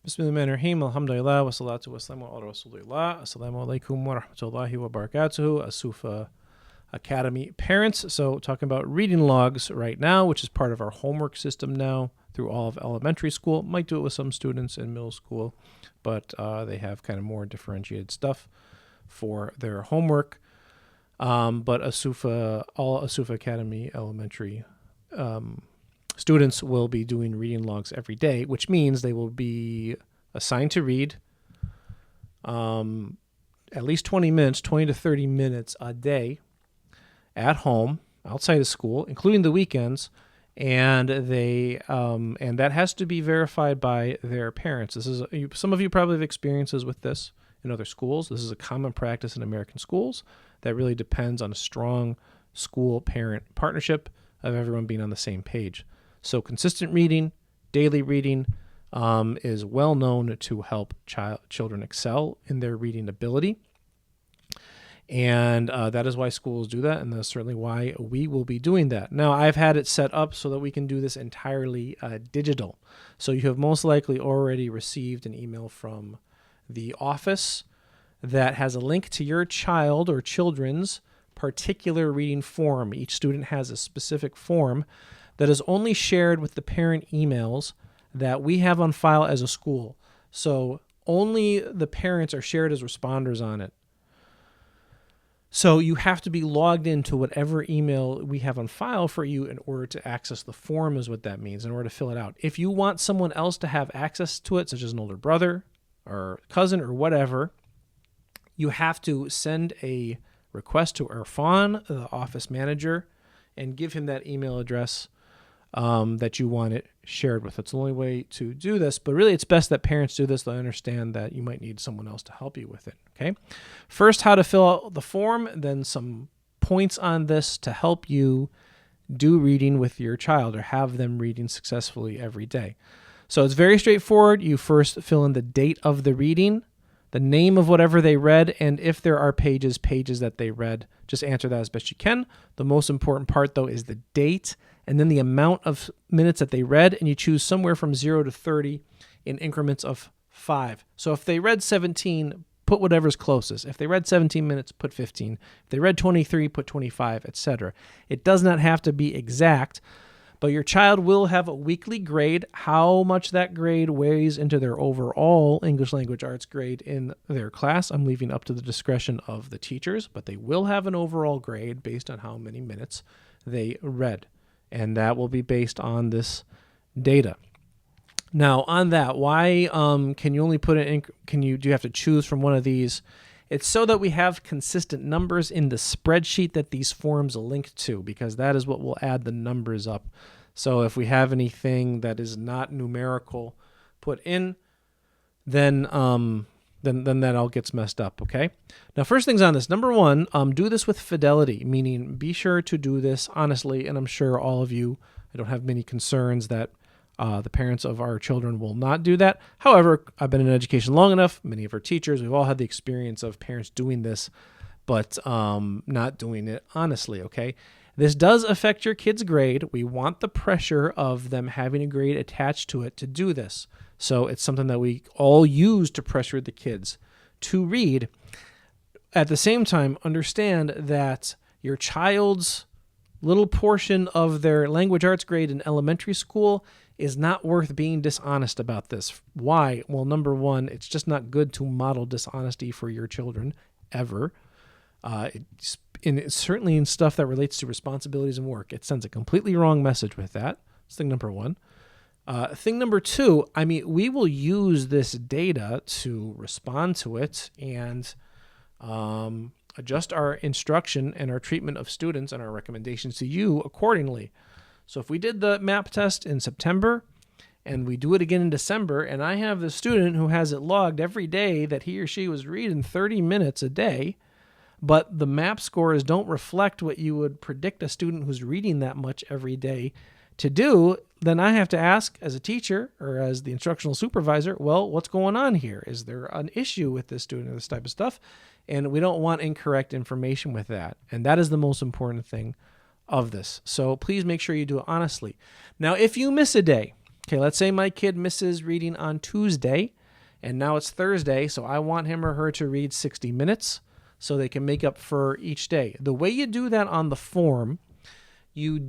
Bismillahirrahmanirrahim. Alhamdulillah. Wa salatu wa salamu ala Rasulillah. Assalamu alaikum wa rahmatullahi wa barakatuhu. As-Suffah Academy parents. So talking about reading logs right now, which is part of our homework system now through all of elementary school. Might do it with some students in middle school, but they have kind of more differentiated stuff for their homework. But all As-Suffah Academy elementary students will be doing reading logs every day, which means they will be assigned to read at least 20 to 30 minutes a day at home, outside of school, including the weekends, and that has to be verified by their parents. Some of you probably have experiences with this in other schools. This is a common practice in American schools that really depends on a strong school-parent partnership of everyone being on the same page. So consistent reading, daily reading, is well known to help children excel in their reading ability. And that is why schools do that, and that's certainly why we will be doing that. Now, I've had it set up so that we can do this entirely digital. So you have most likely already received an email from the office that has a link to your child or children's particular reading form. Each student has a specific form that is only shared with the parent emails that we have on file as a school. So only the parents are shared as responders on it. So you have to be logged into whatever email we have on file for you in order to access the form, is what that means, in order to fill it out. If you want someone else to have access to it, such as an older brother or cousin or whatever, you have to send a request to Irfan, the office manager, and give him that email address that you want it shared with. It's the only way to do this, but really it's best that parents do this. They'll understand that you might need someone else to help you with it, okay? First, how to fill out the form, then some points on this to help you do reading with your child or have them reading successfully every day. So it's very straightforward. You first fill in the date of the reading, the name of whatever they read, and if there are pages that they read, just answer that as best you can. The most important part, though, is the date and then the amount of minutes that they read, and you choose somewhere from 0 to 30 in increments of 5. So if they read 17, put whatever's closest. If they read 17 minutes, put 15. If they read 23, put 25, etc. It does not have to be exact, but your child will have a weekly grade. How much that grade weighs into their overall English language arts grade in their class, I'm leaving up to the discretion of the teachers, but they will have an overall grade based on how many minutes they read. And that will be based on this data. Now, on that, why can you only put it in? Do you have to choose from one of these? It's so that we have consistent numbers in the spreadsheet that these forms link to, because that is what will add the numbers up. So if we have anything that is not numerical put in, then that all gets messed up, okay? Now, first things on this. Number one, do this with fidelity, meaning be sure to do this honestly, and I'm sure all of you, I don't have many concerns that the parents of our children will not do that. However, I've been in education long enough, many of our teachers, we've all had the experience of parents doing this, but not doing it honestly, okay? This does affect your kid's grade. We want the pressure of them having a grade attached to it to do this. So it's something that we all use to pressure the kids to read. At the same time, understand that your child's little portion of their language arts grade in elementary school is not worth being dishonest about this. Why? Well, number one, it's just not good to model dishonesty for your children ever. Certainly in stuff that relates to responsibilities and work, it sends a completely wrong message with that. That's thing number one. Thing number two, we will use this data to respond to it and adjust our instruction and our treatment of students and our recommendations to you accordingly. So if we did the MAP test in September and we do it again in December, and I have the student who has it logged every day that he or she was reading 30 minutes a day, but the MAP scores don't reflect what you would predict a student who's reading that much every day to do, then I have to ask as a teacher or as the instructional supervisor, well, what's going on here? Is there an issue with this student or this type of stuff? And we don't want incorrect information with that. And that is the most important thing of this. So please make sure you do it honestly. Now, if you miss a day, Okay, let's say my kid misses reading on Tuesday, and now it's Thursday, so I want him or her to read 60 minutes so they can make up for each day. The way you do that on the form, you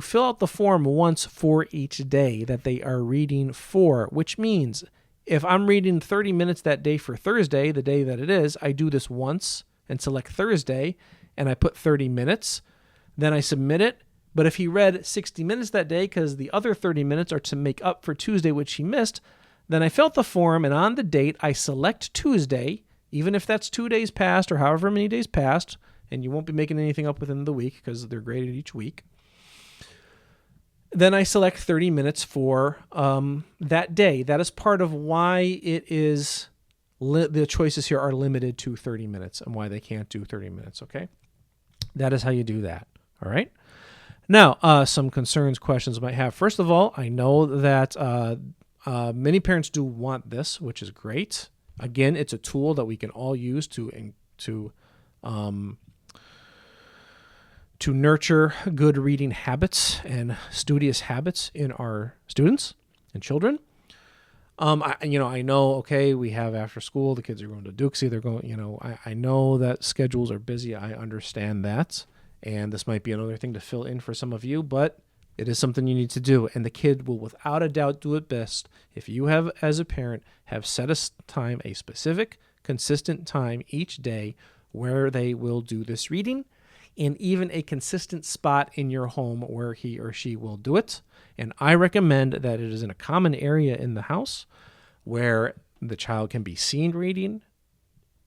fill out the form once for each day that they are reading for, which means if I'm reading 30 minutes that day for Thursday, the day that it is, I do this once and select Thursday, and I put 30 minutes. Then I submit it. But if he read 60 minutes that day because the other 30 minutes are to make up for Tuesday, which he missed, then I fill out the form, and on the date, I select Tuesday, even if that's 2 days past or however many days passed, and you won't be making anything up within the week because they're graded each week. Then I select 30 minutes for that day. That is part of why it is the choices here are limited to 30 minutes and why they can't do 30 minutes, okay? That is how you do that, all right? Now, some concerns, questions I might have. First of all, I know that many parents do want this, which is great. Again, it's a tool that we can all use to nurture good reading habits and studious habits in our students and children. I know, okay, we have after school, the kids are going to Dukesy, they're going, I know that schedules are busy. I understand that. And this might be another thing to fill in for some of you, but it is something you need to do. And the kid will without a doubt do it best if you have, as a parent, have set a specific, consistent time each day where they will do this reading, and even a consistent spot in your home where he or she will do it. And I recommend that it is in a common area in the house where the child can be seen reading.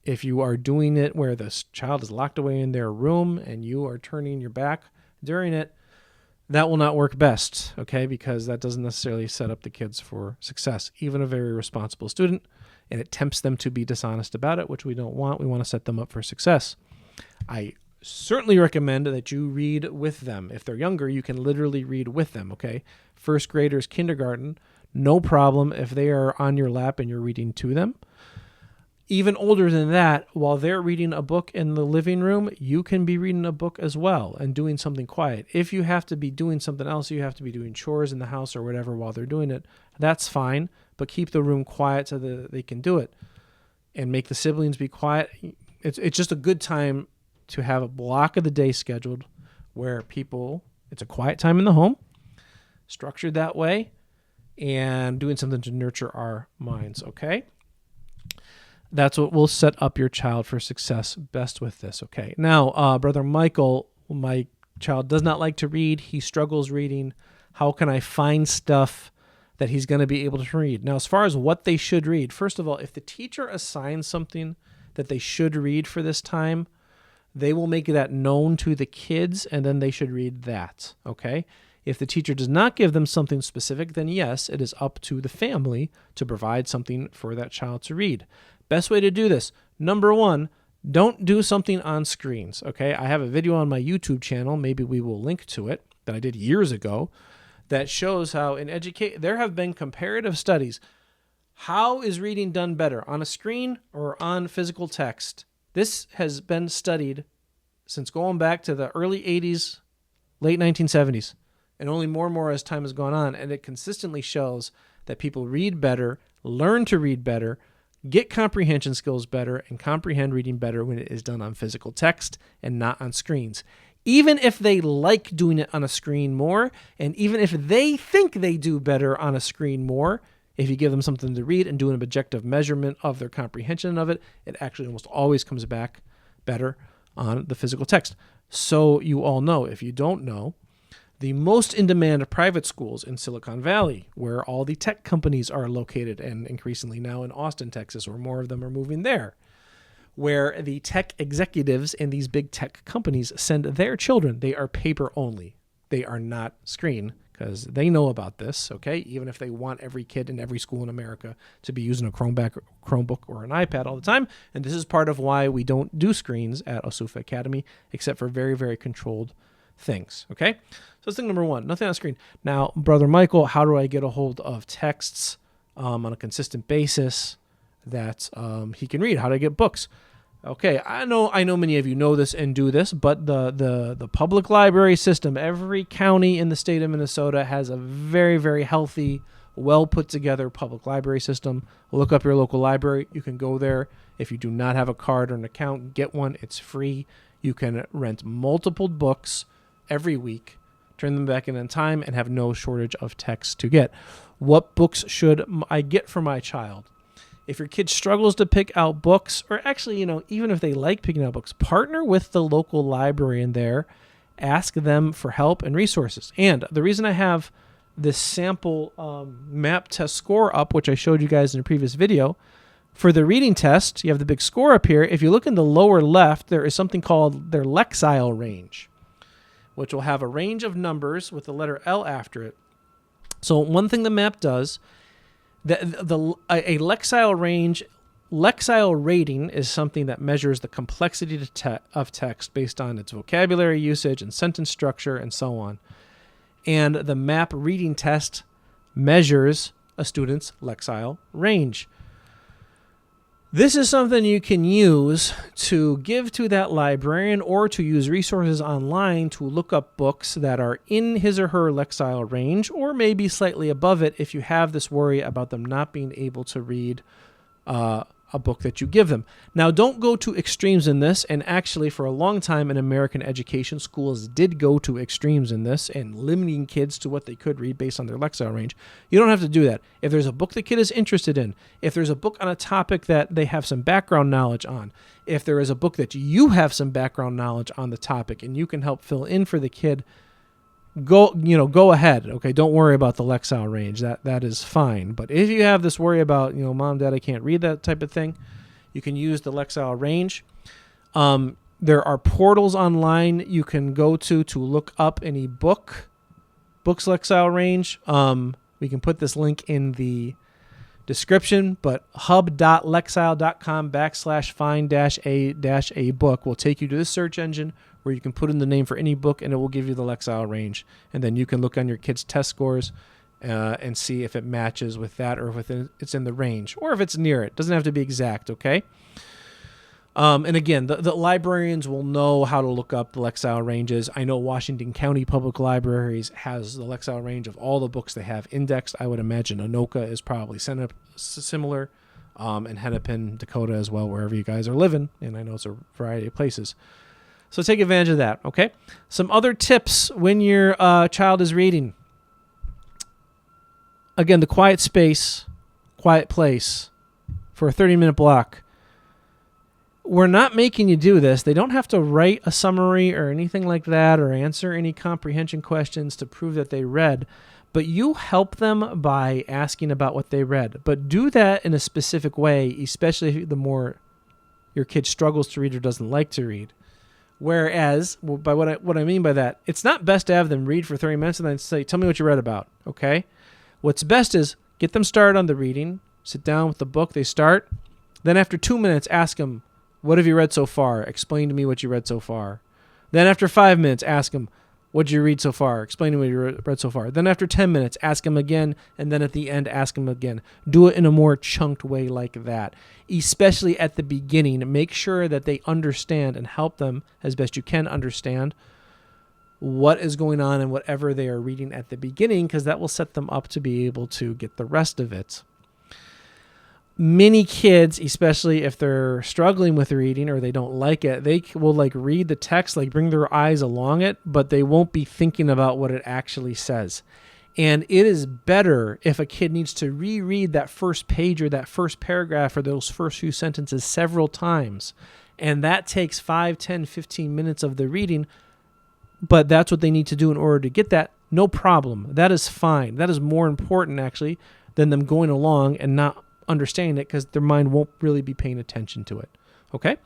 If you are doing it where the child is locked away in their room and you are turning your back during it, that will not work best, okay? Because that doesn't necessarily set up the kids for success, even a very responsible student, and it tempts them to be dishonest about it, which we don't want. We want to set them up for success. I certainly recommend that you read with them. If they're younger, you can literally read with them, okay? First graders, kindergarten, no problem if they are on your lap and you're reading to them. Even older than that, while they're reading a book in the living room, you can be reading a book as well and doing something quiet. If you have to be doing something else, you have to be doing chores in the house or whatever while they're doing it, that's fine, but keep the room quiet so that they can do it and make the siblings be quiet. It's just a good time to have a block of the day scheduled where it's a quiet time in the home, structured that way, and doing something to nurture our minds, okay? That's what will set up your child for success best with this, okay? Now, Brother Michael, my child does not like to read. He struggles reading. How can I find stuff that he's going to be able to read? Now, as far as what they should read, first of all, if the teacher assigns something that they should read for this time, they will make that known to the kids, and then they should read that, okay? If the teacher does not give them something specific, then yes, it is up to the family to provide something for that child to read. Best way to do this, number one, don't do something on screens, okay? I have a video on my YouTube channel, maybe we will link to it, that I did years ago, that shows how there have been comparative studies. How is reading done better, on a screen or on physical text? This has been studied since going back to the early 80s, late 1970s, and only more and more as time has gone on, and it consistently shows that people read better, learn to read better, get comprehension skills better, and comprehend reading better when it is done on physical text and not on screens. Even if they like doing it on a screen more, and even if they think they do better on a screen more, if you give them something to read and do an objective measurement of their comprehension of it, it actually almost always comes back better on the physical text. So you all know, if you don't know, the most in-demand private schools in Silicon Valley, where all the tech companies are located, and increasingly now in Austin, Texas, where more of them are moving there, where the tech executives in these big tech companies send their children. They are paper only. They are not screen, because they know about this, okay? Even if they want every kid in every school in America to be using a Chromebook or an iPad all the time. And this is part of why we don't do screens at As-Suffah Academy, except for very, very controlled things, okay? So that's thing number one, nothing on screen. Now, Brother Michael, how do I get a hold of texts on a consistent basis that he can read? How do I get books? Okay, I know many of you know this and do this, but the public library system, every county in the state of Minnesota has a very, very healthy, well put together public library system. Look up your local library. You can go there. If you do not have a card or an account, get one. It's free. You can rent multiple books every week, turn them back in on time, and have no shortage of text to get. What books should I get for my child? If your kid struggles to pick out books, or actually, even if they like picking out books, partner with the local librarian there. Ask them for help and resources. And the reason I have this sample map test score up, which I showed you guys in a previous video, for the reading test, you have the big score up here. If you look in the lower left, there is something called their Lexile range, which will have a range of numbers with the letter L after it. So one thing the map does, a Lexile range, Lexile rating is something that measures the complexity of text based on its vocabulary usage and sentence structure and so on. And the map reading test measures a student's Lexile range. This is something you can use to give to that librarian or to use resources online to look up books that are in his or her Lexile range or maybe slightly above it if you have this worry about them not being able to read a book that you give them. Now, don't go to extremes in this, and actually for a long time in American education, schools did go to extremes in this and limiting kids to what they could read based on their Lexile range. You don't have to do that. If there's a book the kid is interested in, if there's a book on a topic that they have some background knowledge on, if there is a book that you have some background knowledge on the topic and you can help fill in for the kid, go ahead. Okay, don't worry about the Lexile range. That is fine. But if you have this worry about, mom, dad, I can't read that type of thing, you can use the Lexile range. There are portals online you can go to look up any book's Lexile range. We can put this link in the description, but hub.lexile.com/find-a book will take you to the search engine where you can put in the name for any book and it will give you the Lexile range. And then you can look on your kid's test scores and see if it matches with that or if it's in the range or if it's near it. Doesn't have to be exact, okay? And again, the librarians will know how to look up the Lexile ranges. I know Washington County Public Libraries has the Lexile range of all the books they have indexed. I would imagine Anoka is probably similar, and Hennepin, Dakota as well, wherever you guys are living. And I know it's a variety of places. So take advantage of that, okay? Some other tips when your child is reading. Again, the quiet space, quiet place for a 30-minute block. We're not making you do this. They don't have to write a summary or anything like that or answer any comprehension questions to prove that they read, but you help them by asking about what they read. But do that in a specific way, especially the more your kid struggles to read or doesn't like to read. Whereas, by what I mean by that, it's not best to have them read for 30 minutes and then say, tell me what you read about, okay? What's best is get them started on the reading, sit down with the book they start, then after 2 minutes, ask them, what have you read so far? Explain to me what you read so far. Then after 5 minutes, ask them, what did you read so far? Explain to me what you read so far. Then after 10 minutes, ask them again, and then at the end, ask them again. Do it in a more chunked way like that. Especially at the beginning, make sure that they understand and help them as best you can understand what is going on in whatever they are reading at the beginning, because that will set them up to be able to get the rest of it. Many kids, especially if they're struggling with reading or they don't like it, they will read the text, bring their eyes along it, but they won't be thinking about what it actually says. And it is better if a kid needs to reread that first page or that first paragraph or those first few sentences several times. And that takes 5, 10, 15 minutes of the reading, but that's what they need to do in order to get that. No problem. That is fine. That is more important, actually, than them going along and not understanding it, because their mind won't really be paying attention to it. Okay?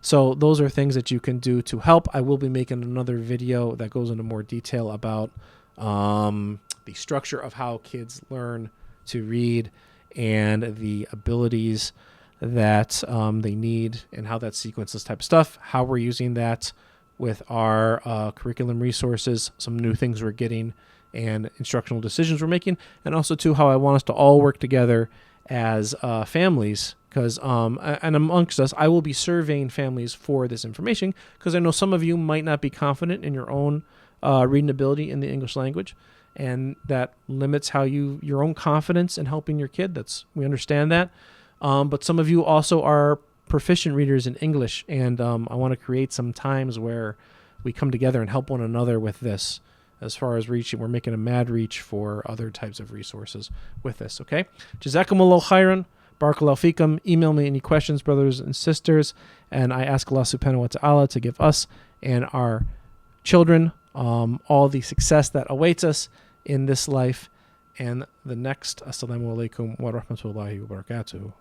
So those are things that you can do to help. I will be making another video that goes into more detail about the structure of how kids learn to read and the abilities that they need and how that sequences type of stuff, how we're using that with our curriculum resources, some new things we're getting, and instructional decisions we're making, and also, too, how I want us to all work together as families because and amongst us, I will be surveying families for this information because I know some of you might not be confident in your own reading ability in the English language, and that limits how your own confidence in helping your kid. We understand that, but some of you also are proficient readers in English, and I want to create some times where we come together and help one another with this. As far as reaching, we're making a mad reach for other types of resources with this. Okay, Jazakumullah khairan. Barakallahu fikum. Email me any questions, brothers and sisters, and I ask Allah subhanahu wa ta'ala to give us and our children all the success that awaits us in this life and the next. Assalamu alaikum wa rahmatullahi wa barakatuh.